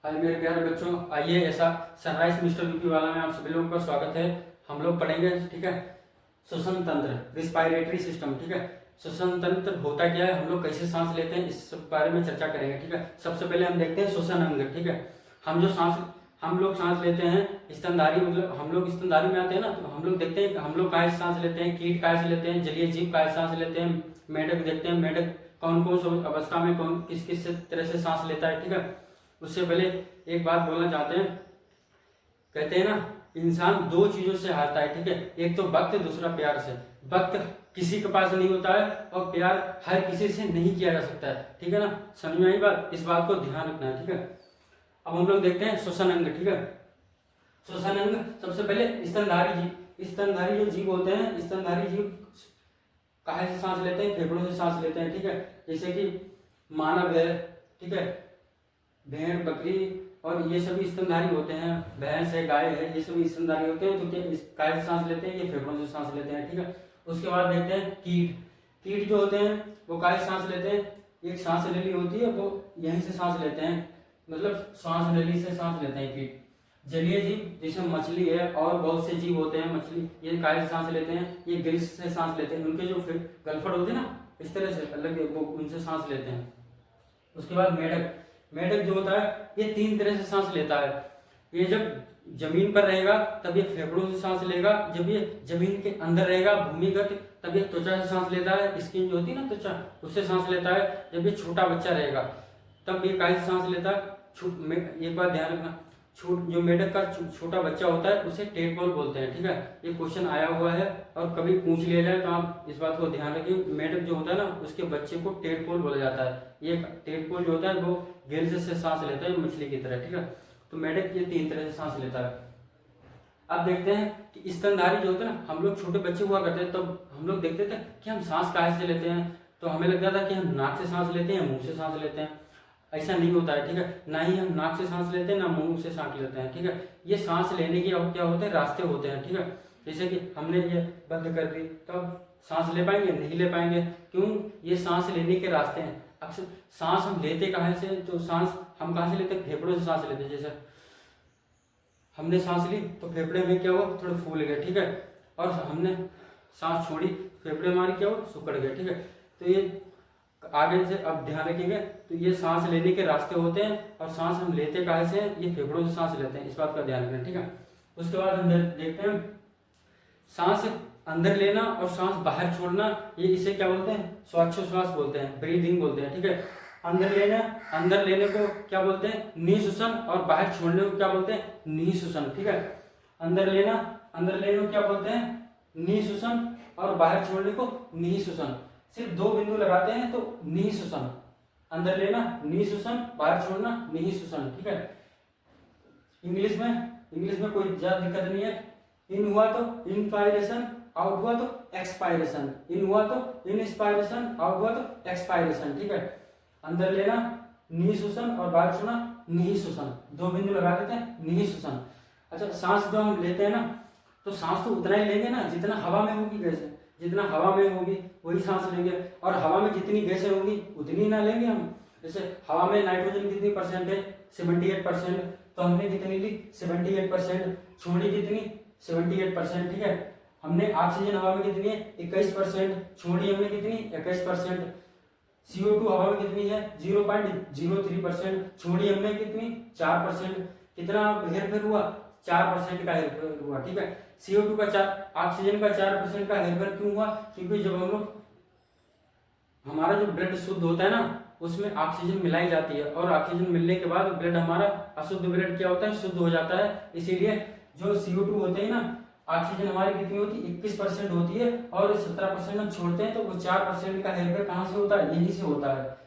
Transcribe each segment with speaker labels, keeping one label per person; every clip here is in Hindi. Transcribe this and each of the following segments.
Speaker 1: हाय मेरे प्यारे बच्चों, आइए ऐसा सनराइज मिस्टर यूपी वाला में आप सभी लोगों का स्वागत है। हम लोग पढ़ेंगे, ठीक है, श्वसन तंत्र, रिस्पायरेटरी सिस्टम। ठीक है, श्वसन तंत्र होता क्या है, हम लोग कैसे सांस लेते हैं, इस सब बारे में चर्चा करेंगे। ठीक है, सबसे पहले हम देखते हैं श्वसन अंग। ठीक है, हम लोग सांस लेते हैं स्तनधारी, मतलब हम लोग स्तनधारी में आते हैं ना, तो हम लोग देखते हैं हम लोग काहे से सांस लेते हैं, कीट काहे से लेते हैं, जलीय जीव काहे से सांस लेते हैं, मेढक देखते हैं मेढक कौन कौन सी अवस्था में कौन किस किस तरह से सांस लेता है। ठीक है, उससे पहले एक बात बोलना चाहते हैं, कहते हैं ना इंसान दो चीजों से हारता है। ठीक है, एक तो वक्त, दूसरा प्यार से। वक्त किसी के पास नहीं होता है और प्यार हर किसी से नहीं किया जा सकता है। ठीक है ना, समझ में आई बात, इस बात को ध्यान रखना है। ठीक है, अब हम लोग देखते हैं श्वसन अंग। ठीक है, श्वसन अंग सबसे पहले स्तनधारी जीव। स्तनधारी जो जीव होते हैं, स्तनधारी जीव काहे से सांस लेते हैं, फेफड़ों से सांस लेते हैं। ठीक है, जैसे कि मानव है, ठीक है, भेड़, बकरी और ये सभी स्तनधारी होते हैं, भैंस है, गाय है, ये सभी स्तनधारी होते हैं। तो क्या काहे से सांस लेते हैं, ये फेफड़ों से सांस लेते हैं। ठीक है, उसके बाद देखते हैं कीट। कीट जो होते हैं वो काहे से सांस लेते हैं, एक सांस नली होती है वो यहीं से सांस लेते हैं, मतलब सांस नली से सांस लेते हैं कीट। जलीय जीव जैसे मछली है और बहुत से जीव होते हैं, मछली ये काहे से सांस लेते हैं, ये गिल्स से सांस लेते हैं, उनके जो गलफड़ होते हैं ना इस तरह से अलग, वो उनसे सांस लेते हैं। उसके बाद मेढक। मेढक जो होता है ये तीन तरह से सांस लेता है। ये जब जमीन पर रहेगा तब ये फेफड़ों से सांस लेगा, जब ये जमीन के अंदर रहेगा भूमिगत तब ये त्वचा से सांस लेता है, स्किन जो होती है ना त्वचा, उससे सांस लेता है। जब ये छोटा बच्चा रहेगा तब ये काहे से सांस लेता है, एक बात ध्यान रखना, जो मेढक का छोटा बच्चा होता है उसे टेडपोल बोलते हैं। ठीक है, ये क्वेश्चन आया हुआ है और कभी पूछ लिया जाए तो आप इस बात को ध्यान रखिए, मेढक जो होता है ना उसके बच्चे को टेडपोल बोला जाता है। ये टेडपोल जो होता है वो गिल्स से सांस लेता है मछली की तरह। ठीक है, तो मेढक ये तीन तरह से सांस लेता है। अब देखते हैं कि स्तनधारी जो होते हैं ना, हम लोग छोटे बच्चे हुआ करते हैं तब हम लोग देखते थे कि हम सांस काहे से लेते हैं, तो हमें लगता था कि हम नाक से सांस लेते हैं, मुंह से सांस लेते हैं। ऐसा नहीं होता है। ठीक है, ना ही हम नाक से सांस लेते हैं ना मुंह से सांस लेते हैं। ठीक है, ये सांस लेने के अब क्या होते हैं, रास्ते होते हैं। ठीक है, जैसे कि हमने ये बंद कर दी तो अब सांस ले पाएंगे, नहीं ले पाएंगे, क्यों, ये सांस लेने के रास्ते हैं। अक्सर सांस हम लेते कहाँ से, तो सांस हम कहाँ से लेते हैं, फेफड़ों से सांस लेते हैं। जैसे हमने सांस ली तो फेफड़े में क्या हुआ, थोड़े फूल गए। ठीक है, और हमने सांस छोड़ी, फेफड़े हमारे क्या हुआ, सुकड़ गए। ठीक है, तो ये आगे से अब ध्यान रखेंगे, तो ये सांस लेने के रास्ते होते हैं और सांस हम लेते काहे से, ये फेफड़ों से सांस लेते हैं, इस बात का ध्यान रखें। ठीक है, उसके बाद हम देखते हैं सांस अंदर लेना और सांस बाहर छोड़ना, ये इसे क्या बोलते हैं, श्वासोच्छ्वास बोलते हैं, ब्रीदिंग बोलते हैं। ठीक है, अंदर लेने को क्या बोलते हैं, निःश्वसन, और बाहर छोड़ने को क्या बोलते हैं, निःश्वसन। ठीक है, अंदर लेने को क्या बोलते हैं, निःश्वसन, और बाहर छोड़ने को निःश्वसन। सिर्फ दो बिंदु लगाते हैं तो निःश्वसन, अंदर लेना निःश्वसन, बाहर छोड़ना निःश्वसन। ठीक है, इंग्लिश में कोई ज्यादा दिक्कत नहीं है। इन हुआ तो इनस्पायरेशन, आउट हुआ तो एक्सपायरेशन, इन हुआ तो इंस्पायरेशन, आउट हुआ तो एक्सपायरेशन। ठीक है, अंदर लेना निःश्वसन और बाहर छोड़ना निःश्वसन, दो बिंदु लगा देते हैं, निःश्वसन। अच्छा, सांस जो हम लेते हैं ना, तो सांस तो उतना ही लेंगे ना जितना हवा में होगी गैस, जितना हवा में होगी वही सांस लेंगे, और हवा में जितनी गैसें होंगी उतनी ना लेंगे हम। जैसे हवा में नाइट्रोजन कितनी परसेंट है, 78%, तो हमने कितनी ली, 78%, छोड़ी कितनी, 78%। ठीक है, हमने ऑक्सीजन हवा में कितनी है, 21%, छोड़ी हमने कितनी, 21%। CO2 हवा में कितनी है, 0.03%, छोड़ी हमने कितनी, 4%। कितना हेरफेर हुआ, 4% का हेरफेर हुआ। ठीक है, CO2 का 4, ऑक्सीजन का 4% का हेरफेर क्यों हुआ, क्योंकि जब हम लोग, हमारा जो ब्लड शुद्ध होता है ना उसमें ऑक्सीजन मिलाई जाती है, और ऑक्सीजन मिलने के बाद ब्लड हमारा अशुद्ध ब्लड क्या होता है, शुद्ध हो जाता है। इसीलिए जो CO2 होते हैं ना, ऑक्सीजन हमारी कितनी होती है, 21% होती है, और 17% हम छोड़ते हैं, तो वो 4% का हेरफेर कहाँ से होता है, यहीं से होता है।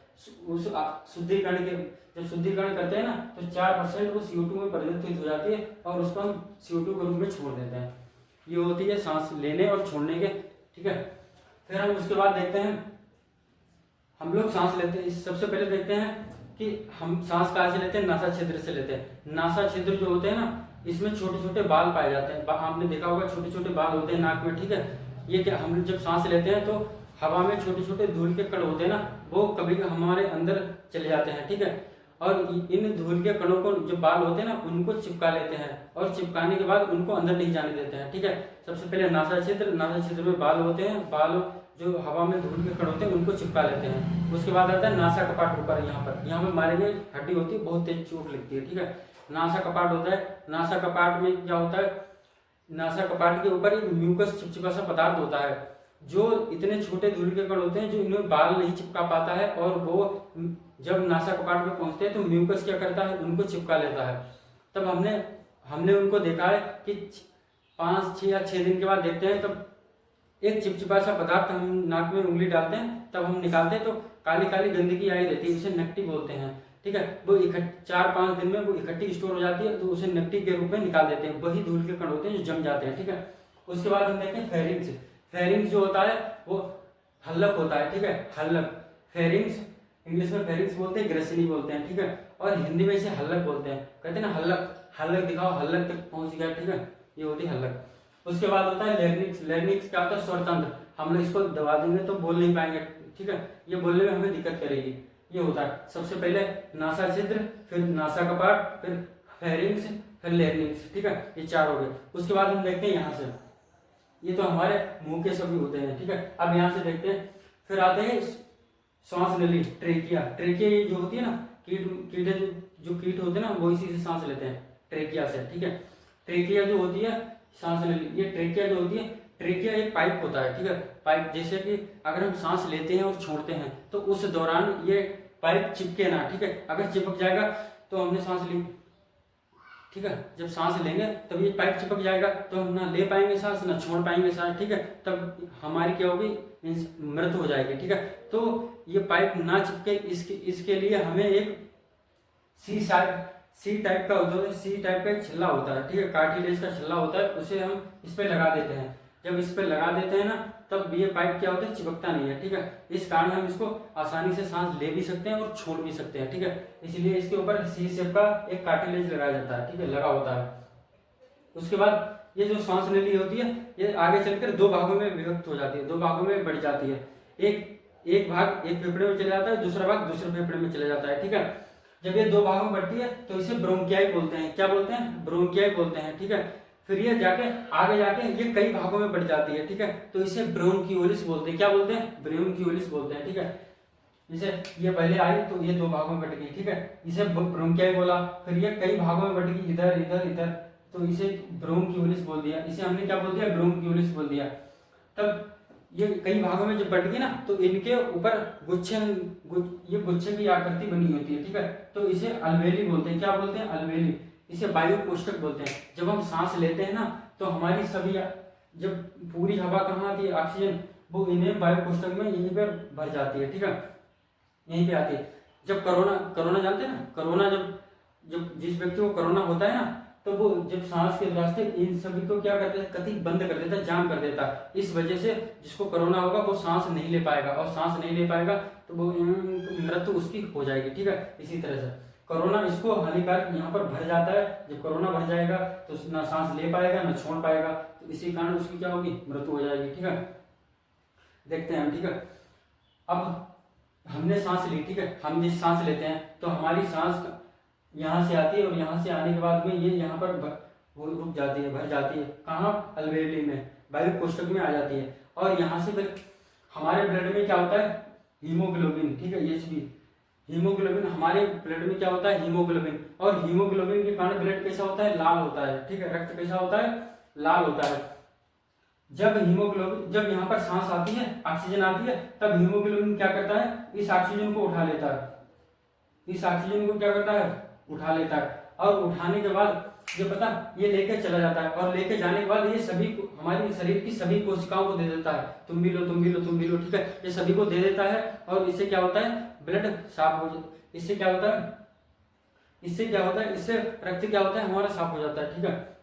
Speaker 1: उस शुद्धिकरण के, जब शुद्धिकरण करते हैं ना तो 4% वो CO2 में परिवर्तित हो जाती है और उसको हम CO2 के रूप में छोड़ देते हैं। ये होती है सांस लेने और छोड़ने के। ठीक है, फिर हम उसके बाद देखते हैं, हम लोग सांस लेते हैं, सबसे पहले देखते हैं कि हम सांस कहाँ से लेते हैं, नासा छिद्र से लेते हैं। नासा छिद्र जो होते हैं ना, इसमें छोटे छोटे बाल पाए जाते हैं, आपने देखा होगा छोटे छोटे बाल होते हैं नाक में। ठीक है, ये क्या, हम जब सांस लेते हैं तो हवा में छोटे छोटे धूल के कण होते हैं ना, वो कभी हमारे अंदर चले जाते हैं। ठीक है, और इन धूल के कणों को जो बाल होते हैं ना उनको चिपका लेते हैं और चिपकाने के बाद उनको अंदर नहीं जाने देते हैं। ठीक है, सबसे पहले नासा क्षेत्र में बाल होते हैं, बाल जो हवा में धूल के कण होते हैं उनको चिपका लेते हैं। उसके बाद आता है नासा कपाट ऊपर, यहाँ पर मारे गए हड्डी होती है, बहुत तेज चोट लगती है। ठीक है, नासा कपाट होता है। नासा कपाट में क्या होता है, नासा कपाट के ऊपर एक म्यूकस चिपचिपा सा पदार्थ होता है जो इतने छोटे धूल के कण होते हैं जो इन्हें बाल नहीं चिपका पाता है, और वो जब नासा कपाट में पहुंचते हैं तो म्यूकस क्या करता है, उनको चिपका लेता है। तब हमने उनको देखा है कि 5, 6 या 6 दिन के बाद देखते हैं, तब एक चिपचिपा सा पदार्थ हम नाक में उंगली डालते हैं, तब हम निकालते हैं तो काली काली गंदगी आई रहती है, उसे नकटी बोलते हैं। ठीक है, वो 4-5 दिन में वो इकट्ठी स्टोर हो जाती है, तो उसे नकटी के रूप में निकाल देते हैं। वही धूल के कण होते हैं जो जम जाते हैं। ठीक है, उसके बाद हम देखते हैं फेरिंग्स। फेरिंग्स जो होता है वो हल्लक होता है। ठीक है, हल्लक, फेरिंग्स इंग्लिश में फेरिंग्स बोलते हैं, ग्रसिनी बोलते हैं। ठीक है, और हिंदी में इसे हल्लक बोलते हैं। कहते हैं ना हल्लक, हल्लक दिखाओ, हल्लक तक पहुंच गया। ठीक है, ये होती है हल्लक। उसके बाद होता है लैरिंक्स। लैरिंक्स क्या होता है, स्वरतंत्र। हम लोग इसको दबा देंगे तो बोल नहीं पाएंगे। ठीक है, ये बोलने में हमें दिक्कत करेगी। ये होता है सबसे पहले नासा छिद्र, फिर नासा कपाट, फिर फेरिंग्स, फिर लैरिंक्स। ठीक है, ये 4 हो गए। उसके बाद हम देखते हैं यहाँ से, ये तो हमारे मुंह के सभी होते हैं। ठीक है, अब यहाँ से देखते हैं, फिर आते हैं श्वास नली, ट्रेकिया। ट्रेकिया ये जो होती है ना, कीट होते हैं ना, वो इसी से सांस लेते हैं, ट्रेकिया से। ठीक है, ट्रेकिया जो होती है सांस नली, ये ट्रेकिया जो होती है, ट्रेकिया एक पाइप होता है। ठीक है, पाइप, जैसे कि अगर हम सांस लेते हैं और छोड़ते हैं तो उस दौरान ये पाइप चिपके ना। ठीक है, अगर चिपक जाएगा तो हमने सांस ली। ठीक है, जब सांस लेंगे तब ये पाइप चिपक जाएगा तो हम ना ले पाएंगे सांस, ना छोड़ पाएंगे सांस। ठीक है, तब हमारी क्या होगी, मृत्यु हो जाएगी। ठीक है, तो ये पाइप ना चिपके इसके लिए हमें एक सी टाइप का होता है, सी टाइप का एक छल्ला होता है। ठीक है, कार्टिलेज का छल्ला होता है, उसे हम इस पे लगा देते हैं। जब इस पे लगा देते हैं ना, तब ये पाइप क्या होता है, चिपकता नहीं है। ठीक है, इस कारण हम इसको आसानी से सांस ले भी सकते हैं और छोड़ भी सकते हैं। ठीक है, इसलिए इसके ऊपर सी शेप का एक कार्टिलेज लगाया जाता है। ठीक है, लगा होता है। उसके बाद ये जो सांस नली होती है, ये आगे चलकर 2 भागों में विभक्त हो जाती है, 2 भागों में बढ़ जाती है। एक भाग एक फेफड़े में चला जाता है, दूसरा भाग दूसरे फेफड़े में चला जाता है। ठीक है, जब ये 2 भागों में बढ़ती है तो इसे ब्रोंकियाई बोलते हैं। क्या बोलते हैं, ब्रोंकियाई बोलते हैं। ठीक है, फिर ये आगे जाके ये कई भागों में बढ़ जाती है। ठीक है, तो इसे ब्रोंकियोलिस बोलते हैं। क्या बोलते हैं, ब्रोंकियोलिस बोलते हैं। ठीक है, जैसे ये पहले आई तो ये 2 भागों में बढ़ गई। ठीक है, इसे ब्रोंकियाई बोला, फिर ये कई भागों में बढ़ गई, इधर इधर इधर, तो इसे ब्रोंकियोलिस बोल दिया। इसे हमने क्या बोल दिया, ब्रोंकियोलिस बोल दिया। तब ये कई भागों में जब बढ़ गई ना, तो इनके ऊपर ये गुच्छे की आकृति बनी होती है। ठीक है, तो इसे अलवेली बोलते हैं। क्या बोलते हैं, अलवेली। इसे वायु कोष्ठक बोलते हैं। जब हम सांस लेते हैं ना, तो हमारी सभी, जब पूरी हवा कहाँ आती है, ऑक्सीजन, वो इन्हें वायु कोष्ठक में यहीं पर भर जाती है। ठीक है, यहीं पे आती है। जब कोरोना जानते हैं ना, कोरोना जब जिस व्यक्ति को कोरोना होता है ना, तो वो जब सांस के रास्ते इन सभी को क्या करते हैं, कति बंद कर देता है, जाम कर देता है। इस वजह से जिसको कोरोना होगा वो सांस नहीं ले पाएगा, और सांस नहीं ले पाएगा तो वो मृत्यु उसकी हो जाएगी। ठीक है, इसी तरह से कोरोना इसको हानिकारक यहाँ पर भर जाता है। जब कोरोना भर जाएगा तो ना सांस ले पाएगा ना छोड़ पाएगा, तो इसी कारण उसकी क्या होगी, मृत्यु हो जाएगी। ठीक है, देखते हैं हम। ठीक है, अब हमने सांस ली। ठीक है, हम जिस सांस लेते हैं तो हमारी सांस यहाँ से आती है, और यहाँ से आने के बाद में ये यहाँ पर रुक जाती है, भर जाती है। कहाँ, अलवेली में, वायु कोष्ठक में आ जाती है। और यहाँ से फिर हमारे ब्लड में क्या होता है, हीमोग्लोबिन। ठीक है, ये हीमोग्लोबिन, हमारे ब्लड में क्या होता है, हीमोग्लोबिन। और हीमोग्लोबिन के कारण ब्लड कैसा होता है, लाल होता है। ठीक है, रक्त कैसा होता है, लाल होता है। जब यहाँ पर सांस आती है, ऑक्सीजन आती है, तब हीमोग्लोबिन क्या करता है, इस ऑक्सीजन को उठा लेता है। इस ऑक्सीजन को क्या करता है, उठा लेता है। और उठाने के बाद ये पता, ये लेके चला जाता है, और लेके जाने के बाद ये सभी हमारे शरीर की सभी कोशिकाओं को दे देता है, तुम भी लो तुम भी लो तुम भी लो। ठीक है, ये सभी को दे देता है, और इससे क्या होता है, ब्लड साफ हो जाता है। इससे क्या होता है, इससे रक्त क्या होता है, हमारा साफ हो जाता है। ठीक है,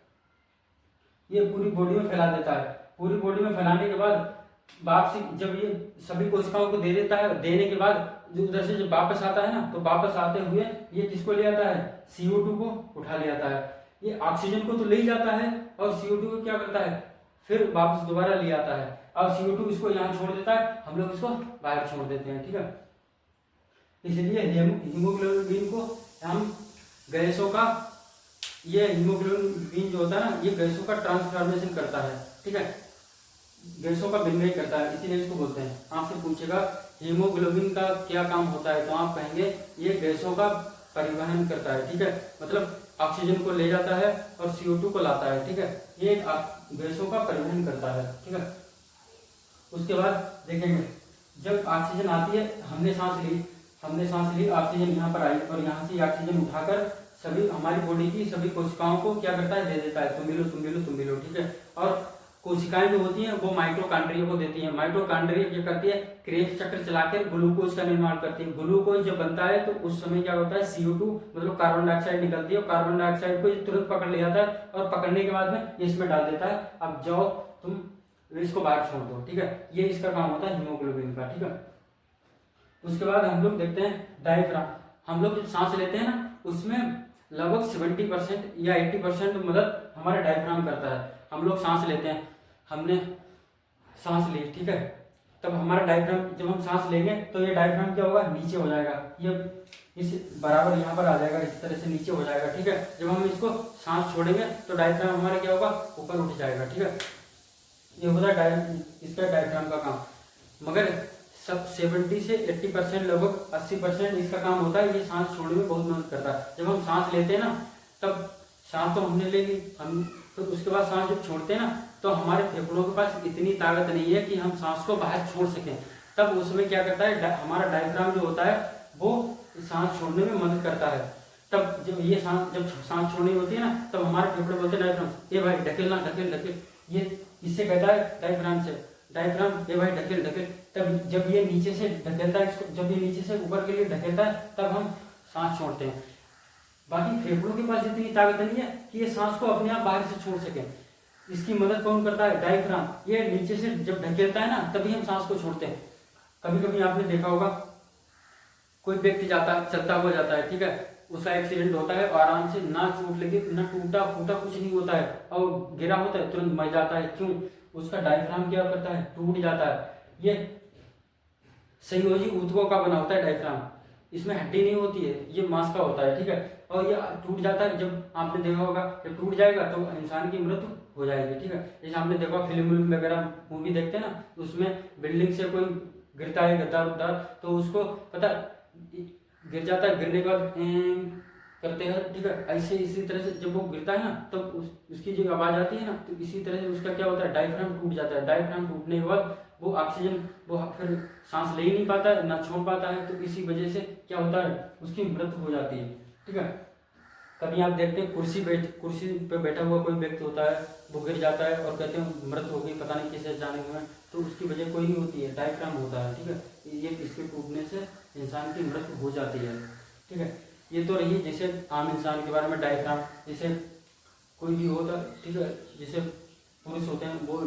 Speaker 1: ये पूरी बॉडी में फैला देता है। पूरी बॉडी में फैलाने के बाद वापसी, जब ये सभी कोशिकाओं को दे देता है, देने के बाद जो उधर से जब वापस आता है ना, तो वापस आते हुए ये किसको ले आता है, CO2 को उठा ले आता है। ये ऑक्सीजन को तो ले ही जाता है, और CO2 को क्या करता है, फिर वापस दोबारा ले आता है। और CO2 इसको यहाँ छोड़ देता है, हम लोग इसको बाहर छोड़ देते हैं। ठीक है, इसलिए हीमोग्लोबिन को हम गैसों का, ये हीमोग्लोबिन जो होता है ना, ये गैसों का ट्रांसफॉर्मेशन करता है, ठीक है, गैसों का विनिमय करता है, इसीलिए इसको बोलते हैं। आपसे पूछेगा हीमोग्लोबिन का क्या काम होता है, तो आप कहेंगे ये गैसों का परिवहन करता है, ठीक है, मतलब ऑक्सीजन को ले जाता है और CO2 को लाता है, ठीक है, ये गैसों का परिवहन करता है, ठीक है। उसके बाद देखेंगे जब ऑक्सीजन आती है, हमने सांस ली, ऑक्सीजन यहाँ पर आई और यहाँ से ऑक्सीजन उठाकर सभी हमारी बॉडी की सभी कोशिकाओं को क्या करता है, दे देता है, तुम भी लो, ठीक है। और कोशिकाएं जो होती हैं वो माइटोकॉन्ड्रिया को देती हैं। माइटोकॉन्ड्रिया क्या करती है, क्रेब्स चक्र चलाकर ग्लूकोज का निर्माण करती है। ग्लूकोज जब बनता है तो उस समय क्या होता है, CO2 मतलब कार्बन डाइऑक्साइड निकलती है और कार्बन डाइऑक्साइड को ये तुरंत पकड़ ले जाता है और पकड़ने के बाद में ये इसमें डाल देता है, अब जाओ तुम इसको बाहर छोड़ दो, ठीक है, ये इसका काम होता है हीमोग्लोबिन का, ठीक है। उसके बाद हम लोग देखते हैं डायफ्राम। हम लोग जब सांस लेते हैं ना, उसमें लगभग 70% या 80% मदद हमारा डायफ्राम करता है। हम लोग सांस लेते हैं, हमने सांस ली, ठीक है, तब हमारा डायफ्राम, जब हम सांस लेंगे तो ये डायफ्राम क्या होगा, नीचे हो जाएगा, ये इस बराबर यहाँ पर आ जाएगा, इस तरह से नीचे हो जाएगा, ठीक है। जब हम इसको सांस छोड़ेंगे तो डायफ्राम हमारा क्या होगा, ऊपर उठ जाएगा, ठीक है। ये होता है इसका डायफ्राम का काम। मगर सब 70 से 80% लगभग 80% इसका काम होता है, ये सांस छोड़ने में बहुत मदद करता है। जब हम सांस लेते हैं ना, तब सांस तो हमने ले ली, हम तो उसके बाद सांस जब छोड़ते हैं ना, तो हमारे फेफड़ों के पास इतनी ताकत नहीं है कि हम सांस को बाहर छोड़ सकें। तब उसमें क्या करता है, हमारा डायफ्राम जो होता है वो सांस छोड़ने में मदद करता है। तब जब सांस छोड़नी होती है ना, तब हमारे फेफड़े बोलते हैं डायफ्राम, ये भाई ढकेलना, ढकेल, ये इससे कहता है डायफ्राम से, डायफ्राम ये भाई ढकेल। तब जब ये नीचे से ढकेलता है इसको, जब ये नीचे से ऊपर के लिए ढकेलता है, तब हम सांस छोड़ते हैं। बाकी फेफड़ों के पास इतनी ताकत नहीं है कि ये सांस को अपने आप बाहर से छोड़ सके। इसकी मदद कौन करता है, डायफ्राम। ये नीचे से जब ढकेलता है ना, तभी हम सांस को छोड़ते हैं। कभी कभी आपने देखा होगा, कोई व्यक्ति चलता हुआ जाता है, ठीक है, उसका एक्सीडेंट होता है और आराम से ना चोट लगे, ना टूटा फूटा कुछ नहीं होता है, और गिरा होता है तुरंत मर जाता है। क्यों, उसका डायफ्राम क्या करता है, टूट जाता है। ये संयोजी ऊतकों का बना होता है डायफ्राम, इसमें हड्डी नहीं होती है, ये मांस का होता है, ठीक है, और ये टूट जाता है। जब आपने देखा होगा, जब टूट जाएगा तो इंसान की मृत्यु हो जाएगी, ठीक है। जैसे आपने देखा फिल्म वगैरह मूवी देखते हैं ना, उसमें बिल्डिंग से कोई गिरता है गद्दार उद्दार, तो उसको पता गिर जाता है, गिरने के बाद करते हैं, ठीक है, ऐसे इसी तरह से जब वो गिरता है ना, तब उसकी जो आवाज आती है ना, तो इसी तरह से उसका क्या होता है, डायफ्राम टूट जाता है। डायफ्राम टूटने के बाद वो ऑक्सीजन वो फिर सांस ले ही नहीं पाता है, ना छोड़ पाता है, तो इसी वजह से क्या होता है, उसकी मृत्यु हो जाती है, ठीक है। कभी आप देखते हैं कुर्सी पे बैठा हुआ कोई व्यक्ति होता है, वो गिर जाता है और कहते हैं मृत्यु हो गई, पता नहीं किसे जाने हुए हैं, तो उसकी वजह कोई नहीं होती है, डायफ्राम होता है, ठीक है। ये इसके टूटने से इंसान की मृत्यु हो जाती है, ठीक है। ये तो रही जैसे आम इंसान के बारे में डायफ्राम। जैसे कोई भी होता, ठीक है, जैसे पुरुष होते हैं, वो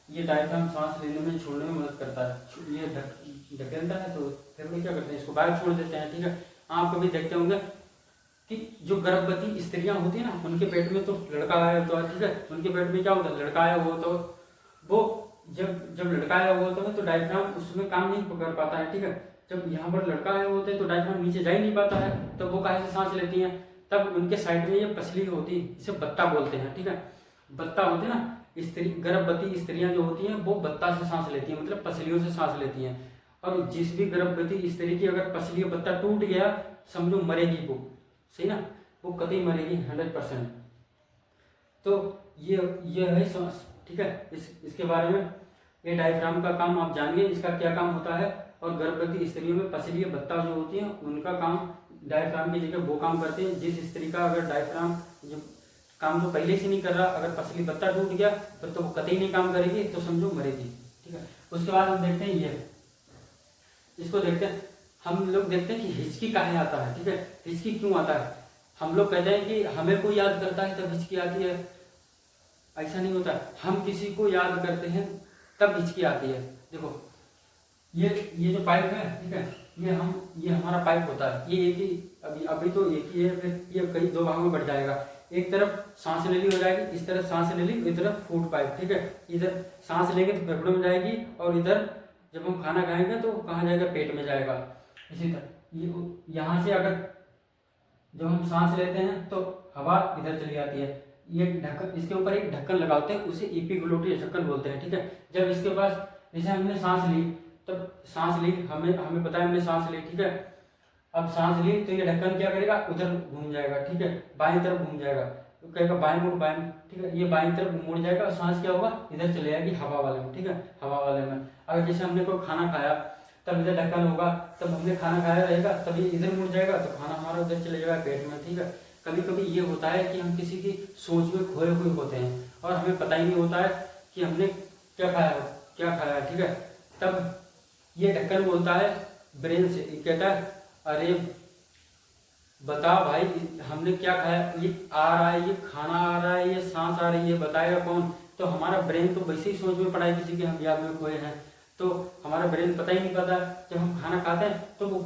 Speaker 1: ये डायफ्राम सांस लेने में छोड़ने में मदद करता है। ये ढकेलता है तो फिर वो क्या करते हैं, इसको बाहर छोड़ देते हैं, ठीक है। आप कभी देखते होंगे कि जो गर्भवती स्त्रियां होती है ना, उनके पेट में तो लड़का आया होता है, ठीक है, उनके पेट में क्या होता है, लड़का आया हुआ, तो वो जब लड़का आया हुआ होता है तो डायफ्राम उसमें काम नहीं कर पाता है, ठीक है। जब यहाँ पर लड़का आए होते हैं तो डायफ्राम नीचे जा ही नहीं पाता है, तो वो काहे से सांस लेती हैं। तब उनके साइड में ये पसली होती है, इसे बत्ता बोलते हैं, ठीक है। बत्ता होते हैं ना, गर्भवती स्त्रियां जो होती हैं वो बत्ता से सांस लेती हैं, मतलब पसलियों से सांस लेती हैं। और जिस भी गर्भवती स्त्री की अगर पसली बत्ता टूट गया, समझो मरेगी वो, सही ना, वो कतई मरेगी 100%। तो ये है सांस, ठीक है। इसके बारे में ये डायफ्राम का काम आप जानिए, इसका क्या काम होता है। और गर्भवती स्त्रियों में पसली बत्ता जो होती है, उनका काम डायफ्राम की जगह वो काम करते हैं। जिस स्त्री का अगर डायफ्राम जो काम तो पहले से नहीं कर रहा, अगर पसली बत्ता टूट गया फिर तो वो कतई नहीं काम करेगी, तो समझो मरेगी, ठीक है। उसके बाद हम देखते हैं इसको देखते हैं, हम लोग देखते हैं कि हिचकी काहे आता है, ठीक है, हिचकी क्यों आता है। हम लोग कहते हैं कि हमें कोई याद करता है तब हिचकी आती है, ऐसा नहीं होता। हम किसी को याद करते हैं तब हिचकी आती है। देखो ये जो पाइप है, ठीक है, ये हमारा पाइप होता है, ये एक ही अभी तो एक ही है, फिर ये कई दो भागों में बढ़ जाएगा। एक तरफ सांस लेली हो जाएगी, इस तरफ सांस लेली, इस तरफ फूड पाइप, ठीक है। इधर सांस लेंगे तो फेफड़ों में जाएगी, और इधर जब हम खाना खाएंगे तो कहाँ जाएगा, पेट में जाएगा। इसी तरह यहाँ से अगर जब हम सांस लेते हैं तो हवा इधर चली जाती है। ये ढक्कन, इसके ऊपर एक ढक्कन लगाते हैं, उसे एपिग्लोटिस ढक्कन बोलते हैं, ठीक है। जब इसके पास, जैसे हमने सांस ली, तब सांस ली, हमें पता है हमने सांस ली, ठीक है। अब सांस ली तो ये ढक्कन क्या करेगा, उधर घूम जाएगा, ठीक है, बाएं तरफ घूम जाएगा, तो कहेगा बाएं मुड़, बाएं, ठीक है, ये बाएं तरफ मुड़ जाएगा और सांस क्या होगा, इधर चले जाएगी हवा वाले में, ठीक है, हवा वाले में। अगर जैसे हमने कोई खाना खाया तब इधर ढक्कन होगा, तब हमने खाना खाया रहेगा, तब ये इधर मुड़ जाएगा तो खाना हमारा उधर चले जाएगा पेट में, ठीक है। कभी कभी ये होता है कि हम किसी की सोच में खोए हुए होते हैं और हमें पता ही नहीं होता है कि हमने क्या खाया, ठीक है। तब ये ढक्कन बोलता है ब्रेन से, कहता है अरे बता भाई हमने क्या खाया, ये आ रहा है, ये खाना आ रहा है, ये सांस आ रही है, बताएगा कौन। तो हमारा ब्रेन तो वैसे ही सोच में पड़ा है किसी के हम याद में खोए हैं, तो हमारा ब्रेन पता ही नहीं पाता। जब हम खाना खाते हैं तो वो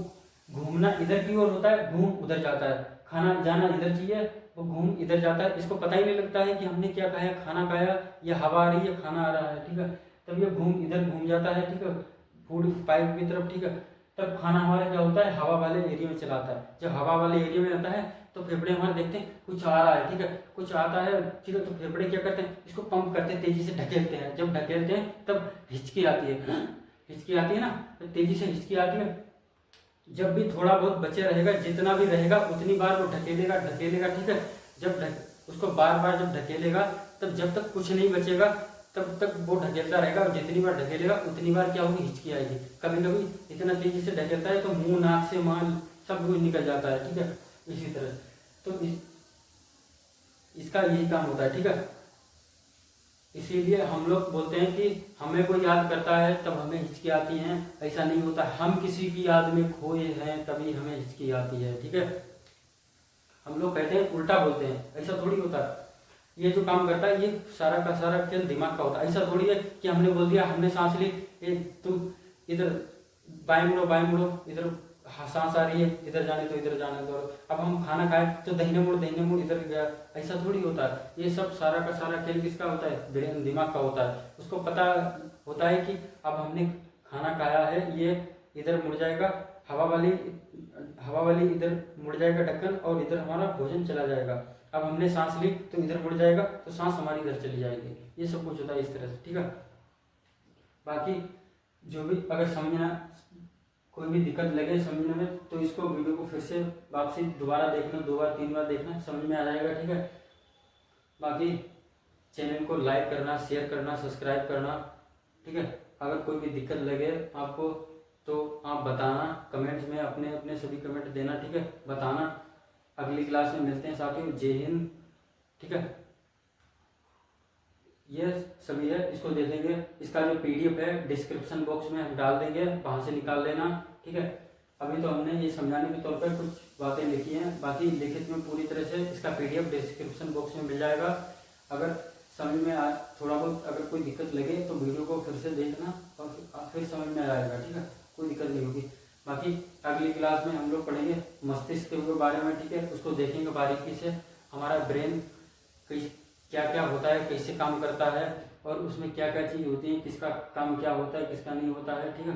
Speaker 1: घूमना इधर की ओर होता है, घूम उधर जाता है, खाना जाना इधर चाहिए, वो घूम इधर जाता है, इसको पता ही नहीं लगता है कि हमने क्या खाया, खाना खाया या हवा आ रही है, खाना आ रहा है, ठीक है। तब ये घूम इधर घूम जाता है, ठीक है, फूड पाइप की तरफ, ठीक है। तब खाना हमारा क्या होता है, हवा वाले एरिया में चला आता है। जब हवा वाले एरिया में आता है तो फेफड़े हमारे देखते हैं कुछ आ रहा है, ठीक है, कुछ आता है, ठीक है, तो फेफड़े क्या करते हैं, इसको पंप करते हैं, तेजी से ढकेलते हैं। जब ढकेलते हैं तब हिचकी आती है, हिचकी आती है ना, तो तेजी से हिचकी आती है। जब भी थोड़ा बहुत बचे रहेगा, जितना भी रहेगा उतनी बार वो ढकेलेगा, ठीक है। उसको बार बार जब ढकेलेगा, तब जब तक कुछ नहीं बचेगा तब तक वो ढकेलता रहेगा, और जितनी बार ढकेलेगा उतनी बार क्या होगी, हिचकी आएगी। कभी कभी इतना तेजी से ढकेलता है तो मुंह, नाक से माल सब कुछ निकल जाता है, ठीक है। इसी तरह तो इसका यही काम होता है, ठीक है। इसीलिए हम लोग बोलते हैं कि हमें कोई याद करता है तब हमें हिचकी आती है, ऐसा नहीं होता। हम किसी की याद में खोए हैं तभी हमें हिचकी आती है, ठीक है। हम लोग कहते हैं उल्टा बोलते हैं, ऐसा थोड़ी होता है। ये जो काम करता है ये सारा का सारा खेल दिमाग का होता है। ऐसा थोड़ी है कि हमने बोल दिया, हमने सांस ली, तुम इधर बाएं मुड़ो, इधर सांस आ रही है, इधर जाने दो, इधर जाने दो। अब हम खाना खाए तो दाहिने मुड़, इधर गया, ऐसा थोड़ी होता है। ये सब सारा का सारा खेल किसका होता है, ब्रेन, दिमाग का होता है। उसको पता होता है कि अब हमने खाना खाया है, ये इधर मुड़ जाएगा, हवा वाली इधर मुड़ जाएगा ढक्कन, और इधर हमारा भोजन चला जाएगा। अब हमने सांस ली तो इधर मुड़ जाएगा, तो सांस हमारी इधर चली जाएगी। ये सब कुछ होता है इस तरह से, ठीक है। बाकी जो भी अगर समझना, कोई भी दिक्कत लगे समझने में, तो इसको वीडियो को फिर से वापसी दोबारा देखना, 2 बार 3 बार देखना, समझ में आ जाएगा, ठीक है। बाकी चैनल को लाइक करना, शेयर करना, सब्सक्राइब करना, ठीक है। अगर कोई भी दिक्कत लगे आपको तो आप बताना, कमेंट्स में अपने अपने सभी कमेंट देना, ठीक है, बताना। अगली क्लास में मिलते हैं साथियों, जय हिंद, ठीक है। ये सभी है, इसको देखेंगे। इसका जो PDF है डिस्क्रिप्शन बॉक्स में हम डाल देंगे, वहां से निकाल लेना, ठीक है। अभी तो हमने ये समझाने के तौर पर कुछ बातें लिखी हैं, बाकी लिखित में पूरी तरह से इसका PDF डिस्क्रिप्शन बॉक्स में मिल जाएगा। अगर समझ में आ थोड़ा बहुत अगर कोई दिक्कत लगे तो वीडियो को फिर से देखना और फिर समझ में आ जाएगा, ठीक है, कोई दिक्कत नहीं होगी। बाकी अगली क्लास में हम लोग पढ़ेंगे मस्तिष्क के बारे में, ठीक है, उसको देखेंगे बारीकी से, हमारा ब्रेन क्या क्या होता है, कैसे काम करता है, और उसमें क्या क्या चीज़ होती है, किसका काम क्या होता है, किसका नहीं होता है, ठीक है।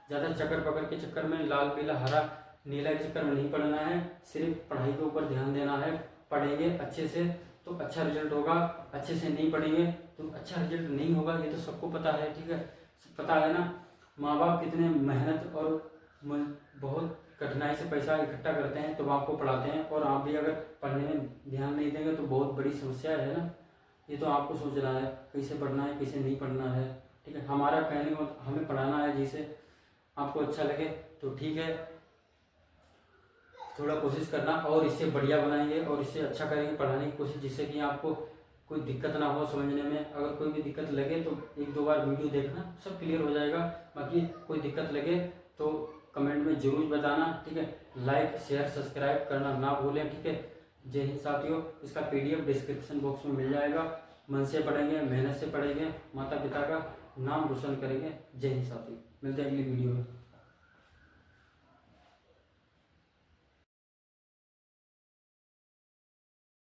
Speaker 1: ज़्यादा चक्कर पकड़ के चक्कर में, लाल पीला हरा नीला के चक्कर में नहीं पढ़ना है, सिर्फ पढ़ाई के ऊपर ध्यान देना है। पढ़ेंगे अच्छे से तो अच्छा रिजल्ट होगा, अच्छे से नहीं पढ़ेंगे तो अच्छा रिजल्ट नहीं होगा, ये तो सबको पता है, ठीक है। पता है ना, माँ बाप कितने मेहनत और बहुत कठिनाई से पैसा इकट्ठा करते हैं तो आपको पढ़ाते हैं, और आप भी अगर पढ़ने में ध्यान नहीं देंगे तो बहुत बड़ी समस्या है ना। ये तो आपको सोचना है कैसे पढ़ना है, कैसे नहीं पढ़ना है, ठीक है। हमारा कहने को हमें पढ़ाना है, जिसे आपको अच्छा लगे तो ठीक है, थोड़ा कोशिश करना, और इससे बढ़िया बनाएंगे और इससे अच्छा करेंगे पढ़ाने की कोशिश, जिससे कि आपको कोई दिक्कत ना हो समझने में। अगर कोई भी दिक्कत लगे तो 1-2 बार वीडियो देखना, सब क्लियर हो जाएगा। बाकी कोई दिक्कत लगे तो कमेंट में जरूर बताना, ठीक है। लाइक शेयर सब्सक्राइब करना ना भूलें, ठीक है। जय हिंद साथियों, इसका PDF डिस्क्रिप्शन बॉक्स में मिल जाएगा। मन से पढ़ेंगे, मेहनत से पढ़ेंगे, माता पिता का नाम रोशन करेंगे। जय हिंद साथियों, मिलते हैं अगली वीडियो में।